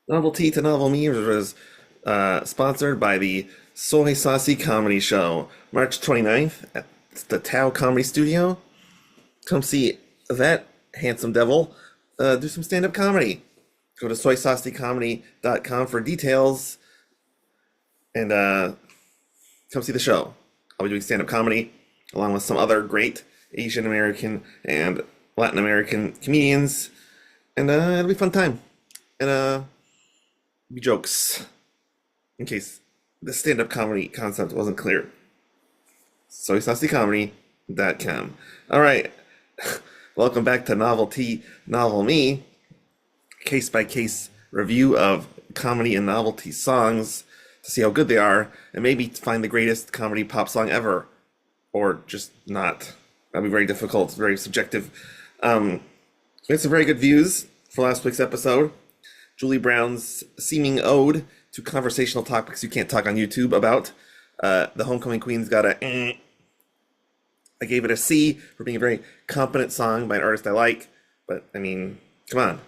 Novelty to Novelme was sponsored by the Soy Saucy Comedy Show, March 29th at the Tao Comedy Studio. Come see that handsome devil do some stand-up comedy. Go to soysaucycomedy.com for details and come see the show. I'll be doing stand-up comedy along with some other great Asian American and Latin American comedians, and it'll be a fun time. And be jokes, in case the stand-up comedy concept wasn't clear. soysaucycomedy.com. All right, welcome back to Novelty, Novelme, case-by-case review of comedy and novelty songs to see how good they are, and maybe find the greatest comedy pop song ever, or just not. That'd be very difficult. It's very subjective. We had some very good views for last week's episode. Julie Brown's seeming ode to conversational topics you can't talk on YouTube about. The Homecoming Queen's got a I gave it a C for being a very competent song by an artist I like. But, I mean, come on.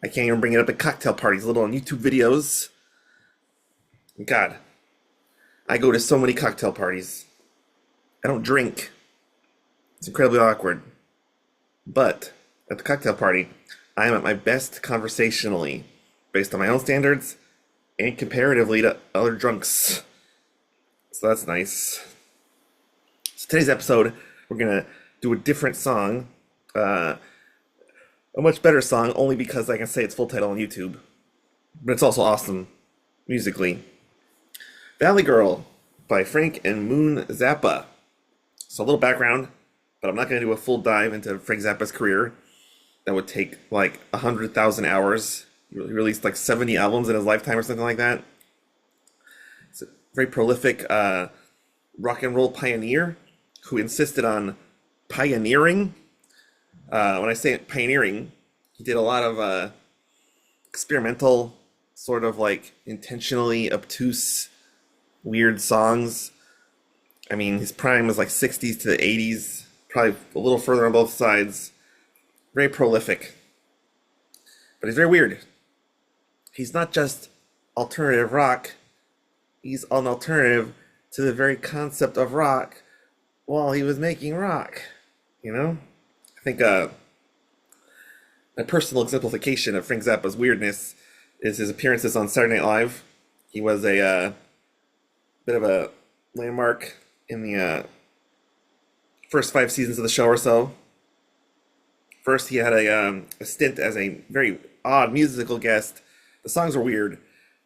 I can't even bring it up at cocktail parties, little on YouTube videos. God. I go to so many cocktail parties. I don't drink. It's incredibly awkward. But at the cocktail party, I am at my best conversationally, based on my own standards and comparatively to other drunks. So that's nice. So today's episode, we're going to do a different song. A much better song, only because I can say its full title on YouTube. But it's also awesome musically. Valley Girl by Frank and Moon Zappa. So a little background, but I'm not going to do a full dive into Frank Zappa's career. That would take like 100,000 hours. He released like 70 albums in his lifetime or something like that. He's a very prolific rock and roll pioneer who insisted on pioneering. When I say pioneering, he did a lot of experimental, sort of like intentionally obtuse, weird songs. I mean, his prime was like 60s to the 80s, probably a little further on both sides. Very prolific. But he's very weird. He's not just alternative rock. He's an alternative to the very concept of rock while he was making rock. You know? I think a personal exemplification of Frank Zappa's weirdness is his appearances on Saturday Night Live. He was a bit of a landmark in the first 5 seasons of the show or so. First, he had a stint as a very odd musical guest. The songs were weird,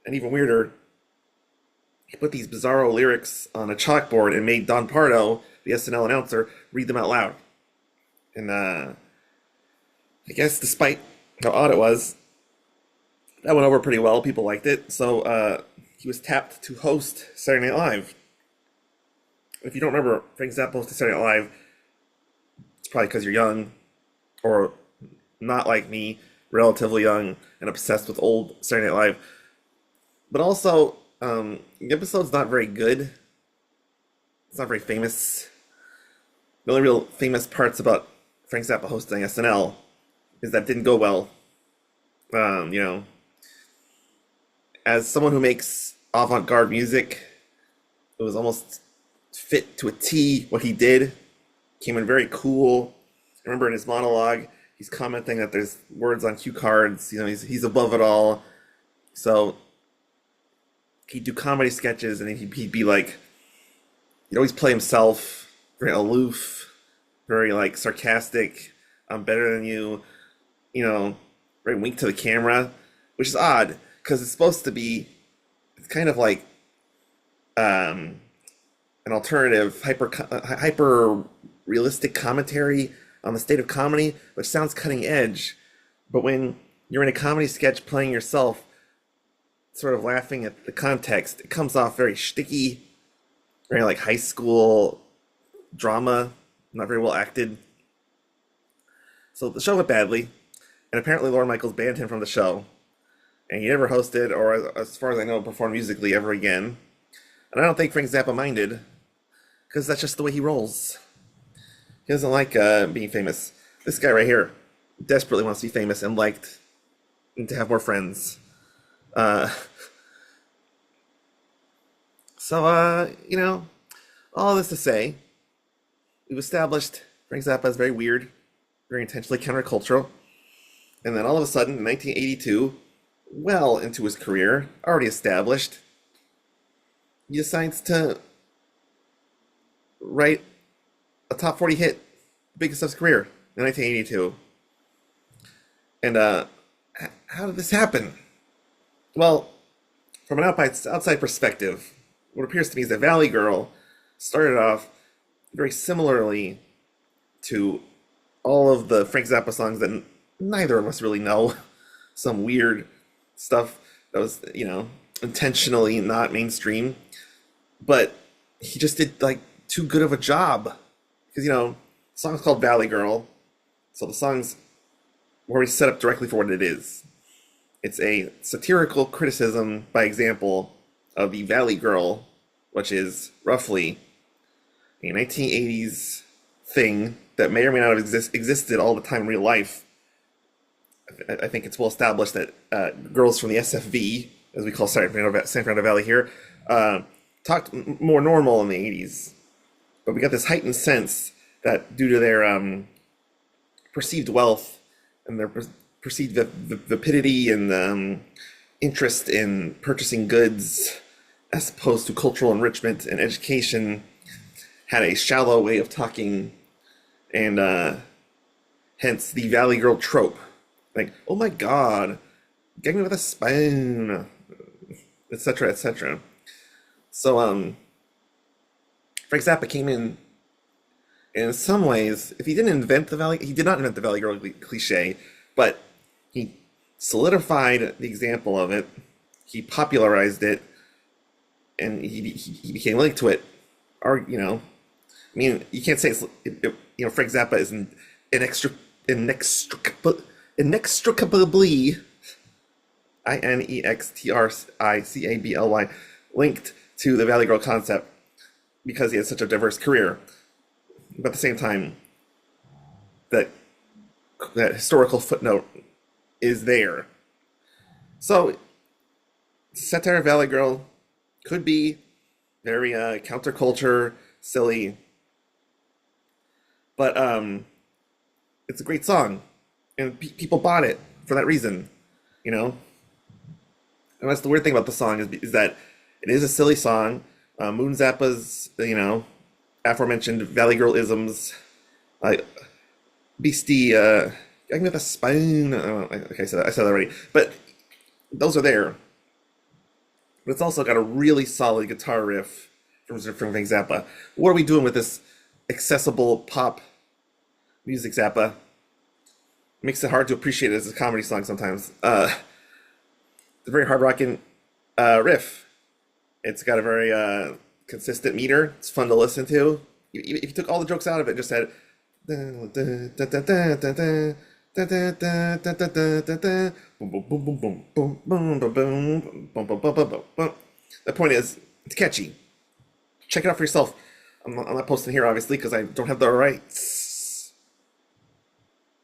and even weirder, he put these bizarro lyrics on a chalkboard and made Don Pardo, the SNL announcer, read them out loud. And I guess despite how odd it was, that went over pretty well. People liked it, so he was tapped to host Saturday Night Live. If you don't remember Frank Zappa hosted Saturday Night Live, it's probably because you're young, or not like me, relatively young and obsessed with old Saturday Night Live. But also, the episode's not very good. It's not very famous. The only real famous parts about Frank Zappa hosting SNL is that it didn't go well. As someone who makes avant-garde music, it was almost fit to a T what he did. Came in very cool. I remember in his monologue, he's commenting that there's words on cue cards. You know, he's above it all. So he'd do comedy sketches, and he'd be like, he'd always play himself, very aloof, very like sarcastic. I'm better than you. You know, very wink to the camera, which is odd because it's supposed to be, it's kind of like an alternative, hyper realistic commentary on the state of comedy, which sounds cutting edge. But when you're in a comedy sketch playing yourself, sort of laughing at the context, it comes off very shticky, very like high school drama, not very well acted. So the show went badly, and apparently Lorne Michaels banned him from the show, and he never hosted, or as far as I know, performed musically ever again. And I don't think Frank Zappa minded, because that's just the way he rolls. He doesn't like being famous. This guy right here desperately wants to be famous and liked and to have more friends. Uh, so, all this to say, we've established Frank Zappa is very weird, very intentionally countercultural, and then all of a sudden, in 1982, well into his career, already established, he decides to write a top 40 hit, the biggest of his career, in 1982. And how did this happen? Well, from an outside perspective, what appears to me is that Valley Girl started off very similarly to all of the Frank Zappa songs that neither of us really know. Some weird stuff that was, intentionally not mainstream. But he just did like too good of a job. Because, the song's called Valley Girl. So the song's already set up directly for what it is. It's a satirical criticism, by example, of the Valley Girl, which is roughly a 1980s thing that may or may not have existed all the time in real life. I think it's well established that girls from the SFV, as we call San Fernando Valley here, talked more normal in the 80s. But we got this heightened sense that due to their perceived wealth and their perceived vapidity and interest in purchasing goods as opposed to cultural enrichment and education, had a shallow way of talking, and hence the Valley Girl trope. Like, oh my god, get me with a spoon, etc., etc. So, Frank Zappa came in some ways, if he didn't invent he did not invent the Valley Girl cliche, but he solidified the example of it, he popularized it, and he became linked to it. Or, I mean, you can't say Frank Zappa is inextricably INEXTRICABLY linked to the Valley Girl concept because he has such a diverse career. But at the same time, that historical footnote is there. So, satire of Valley Girl could be very counterculture, silly, but it's a great song, and people bought it for that reason, And that's the weird thing about the song is that it is a silly song. Moon Zappa's, aforementioned Valley Girl isms, like Beastie, I can get a spoon. Okay, I said that already, but those are there. But it's also got a really solid guitar riff from Frank Zappa. What are we doing with this accessible pop music, Zappa? Makes it hard to appreciate it as a comedy song sometimes. It's a very hard rocking riff. It's got a very consistent meter. It's fun to listen to. If you took all the jokes out of it, just said the point is, it's catchy. Check it out for yourself. I'm not posting here, obviously, because I don't have the rights.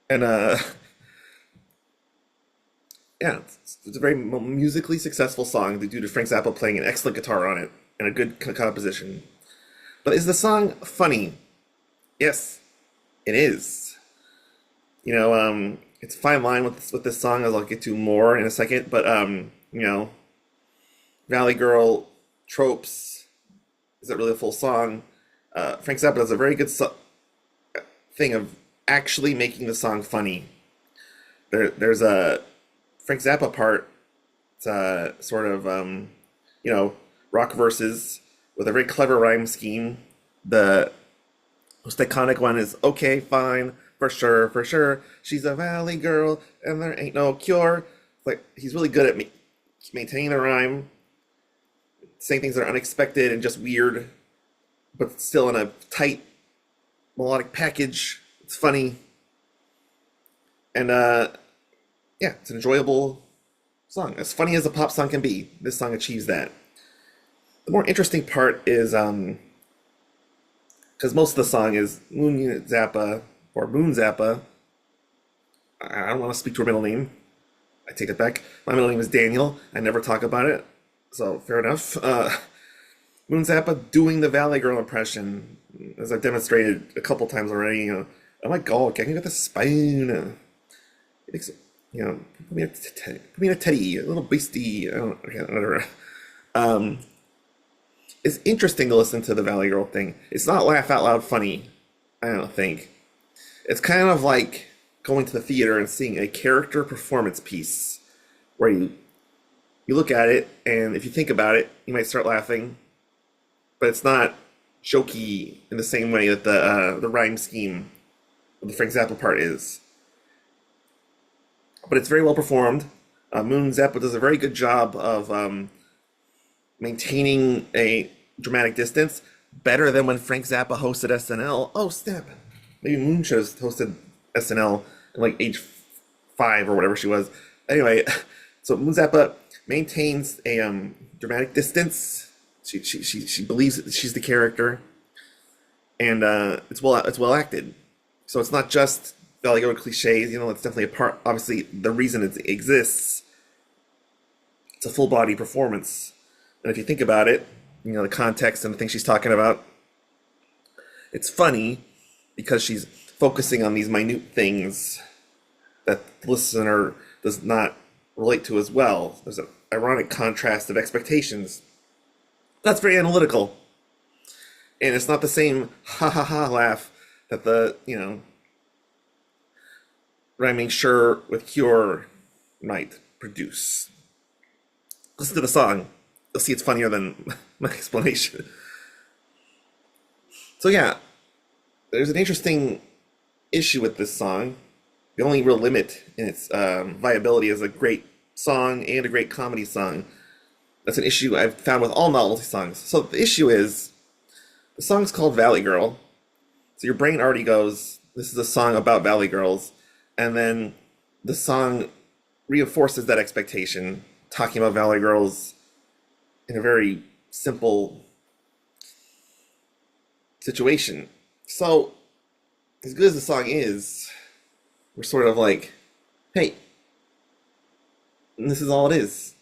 And, yeah, it's a very musically successful song due to Frank Zappa playing an excellent guitar on it and a good composition. But is the song funny? Yes, it is. It's a fine line with this song, as I'll get to more in a second. But Valley Girl tropes. Is it really a full song? Frank Zappa does a very good thing of actually making the song funny. There's a Frank Zappa part. It's sort of rock verses with a very clever rhyme scheme. The most iconic one is "Okay, fine, for sure. She's a Valley Girl, and there ain't no cure." Like, he's really good at maintaining the rhyme, saying things that are unexpected and just weird, but still in a tight melodic package. It's funny, and yeah, it's an enjoyable song. As funny as a pop song can be, this song achieves that. The more interesting part is because most of the song is Moon Zappa or Moon Zappa. I don't want to speak to her middle name. I take it back. My middle name is Daniel. I never talk about it, so fair enough. Moon Zappa doing the Valley Girl impression, as I've demonstrated a couple times already. Oh my God, can you get the spoon? It's, put me in a teddy, a little beastie. I don't, whatever. Um, it's interesting to listen to the Valley Girl thing. It's not laugh out loud funny, I don't think. It's kind of like going to the theater and seeing a character performance piece where you look at it, and if you think about it, you might start laughing, but it's not jokey in the same way that the rhyme scheme of the Frank Zappa part is. But it's very well performed. Moon Zappa does a very good job of maintaining a dramatic distance, better than when Frank Zappa hosted SNL. Oh snap! Maybe Moon should have hosted SNL at like age 5 or whatever she was. Anyway, so Moon Zappa maintains a dramatic distance. She believes that she's the character, and it's well acted. So it's not just Valley Girl cliches. It's definitely a part. Obviously, the reason it exists. It's a full body performance, and if you think about it, the context and the things she's talking about, it's funny because she's focusing on these minute things that the listener does not relate to as well. There's an ironic contrast of expectations. That's very analytical. And it's not the same ha ha ha laugh that the, rhyming sure with cure might produce. Listen to the song. You'll see it's funnier than my explanation. So yeah, there's an interesting issue with this song. The only real limit in its viability as a great song and a great comedy song. That's an issue I've found with all novelty songs. So the issue is, the song's called Valley Girl. So your brain already goes, this is a song about Valley Girls. And then the song reinforces that expectation, talking about Valley Girls in a very simple situation. So, as good as the song is, we're sort of like, hey, this is all it is.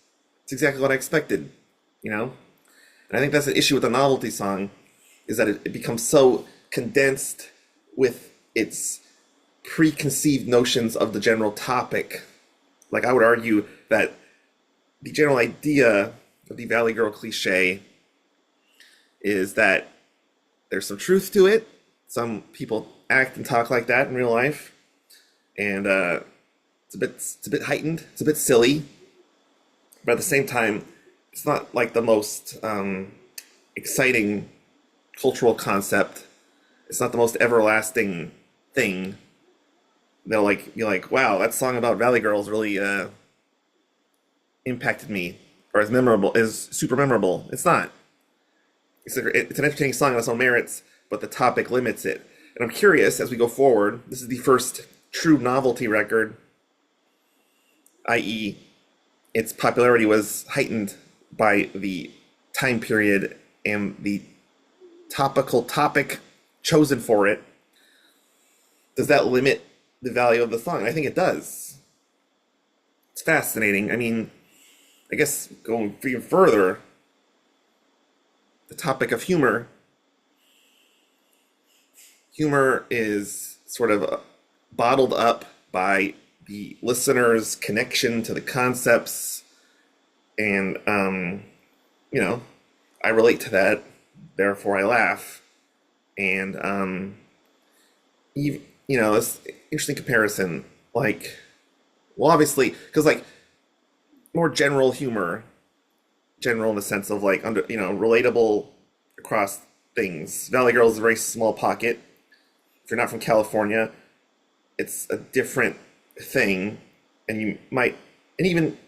It's exactly what I expected, And I think that's an issue with the novelty song, is that it becomes so condensed with its preconceived notions of the general topic. Like, I would argue that the general idea of the Valley Girl cliche is that there's some truth to it. Some people act and talk like that in real life, and it's a bit heightened. It's a bit silly, but at the same time, it's not like the most exciting cultural concept. It's not the most everlasting thing. They'll be like, wow, that song about Valley Girls really impacted me, or is super memorable. It's not. It's an entertaining song on its own merits, but the topic limits it. And I'm curious, as we go forward, this is the first true novelty record, i.e., its popularity was heightened by the time period and the topical topic chosen for it. Does that limit the value of the song? I think it does. It's fascinating. I mean, I guess going even further, the topic of humor. Humor is sort of bottled up by the listener's connection to the concepts, and I relate to that, therefore I laugh. And it's interesting comparison. Obviously, because more general humor, general in the sense of relatable across things. Valley Girl is a very small pocket. If you're not from California, it's a different thing, and you might, and even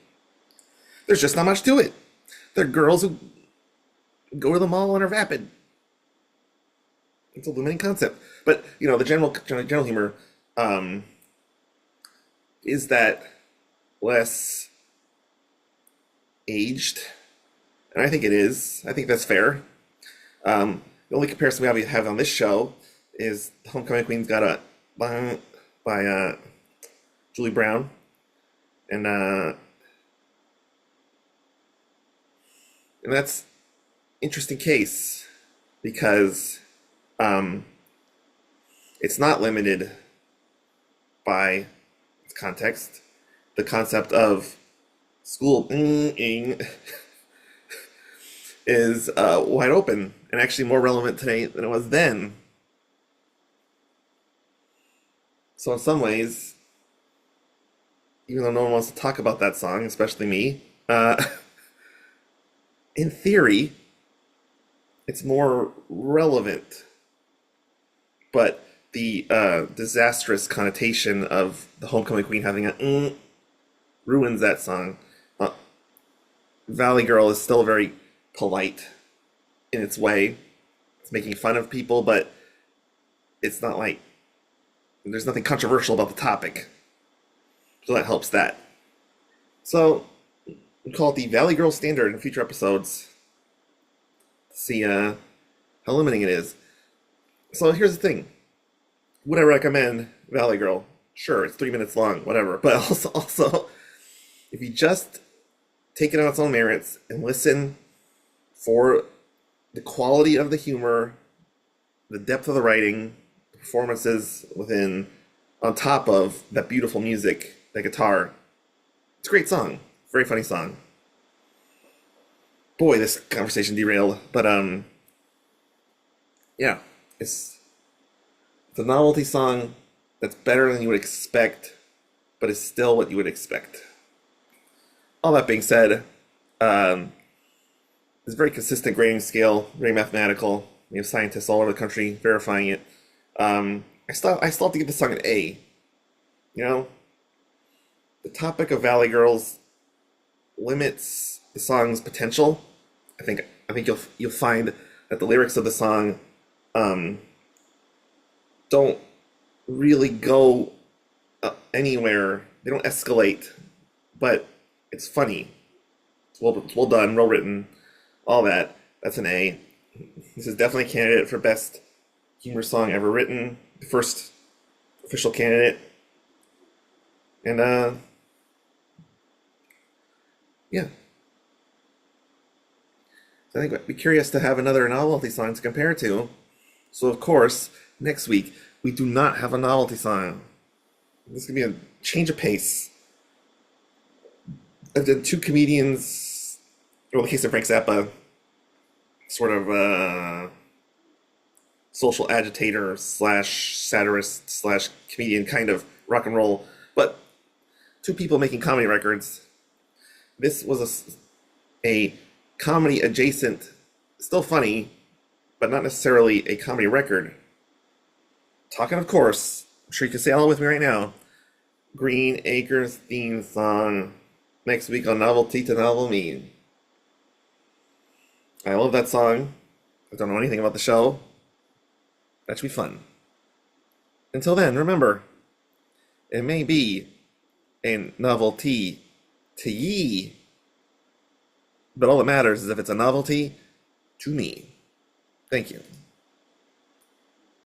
there's just not much to it. They're girls who go to the mall and are vapid. It's a limiting concept, but the general humor is that less aged, and I think it is. I think that's fair. The only comparison we have on this show is Homecoming Queen's Got a by Julie Brown. And and that's interesting case because um, it's not limited by its context. The concept of school is wide open and actually more relevant today than it was then. So in some ways, even though no one wants to talk about that song, especially me, in theory, it's more relevant. But the disastrous connotation of the homecoming queen having a ruins that song. Uh, Valley Girl is still very polite in its way. It's making fun of people, but it's not like there's nothing controversial about the topic. So that helps that. So we call it the Valley Girl standard in future episodes. See how limiting it is. So here's the thing. Would I recommend Valley Girl? Sure, it's 3 minutes long, whatever. But also, if you just take it on its own merits and listen for the quality of the humor, the depth of the writing, the performances within, on top of that beautiful music, that guitar, it's a great song. Very funny song. Boy, this conversation derailed. But yeah, it's a novelty song that's better than you would expect, but it's still what you would expect. All that being said, it's a very consistent grading scale, very mathematical. We have scientists all over the country verifying it. I still have to give this song an A. You know, the topic of Valley Girls limits the song's potential. I think you'll find that the lyrics of the song don't really go anywhere. They don't escalate, but it's funny. It's well done, well written, all that. That's an A. This is definitely a candidate for best humor song ever written. The first official candidate. And yeah. So I think I'd be curious to have another novelty song to compare to. So of course, next week we do not have a novelty song. This is gonna be a change of pace. I've done two comedians, or in the case of Frank Zappa, sort of social agitator slash satirist slash comedian kind of rock and roll, but two people making comedy records. This was a comedy adjacent, still funny, but not necessarily a comedy record. Talking, of course, I'm sure you can say along with me right now, Green Acres theme song next week on Novelty to Novelme. I love that song. I don't know anything about the show. That should be fun. Until then, remember, it may be a novelty to ye, but all that matters is if it's a novelty to me. Thank you.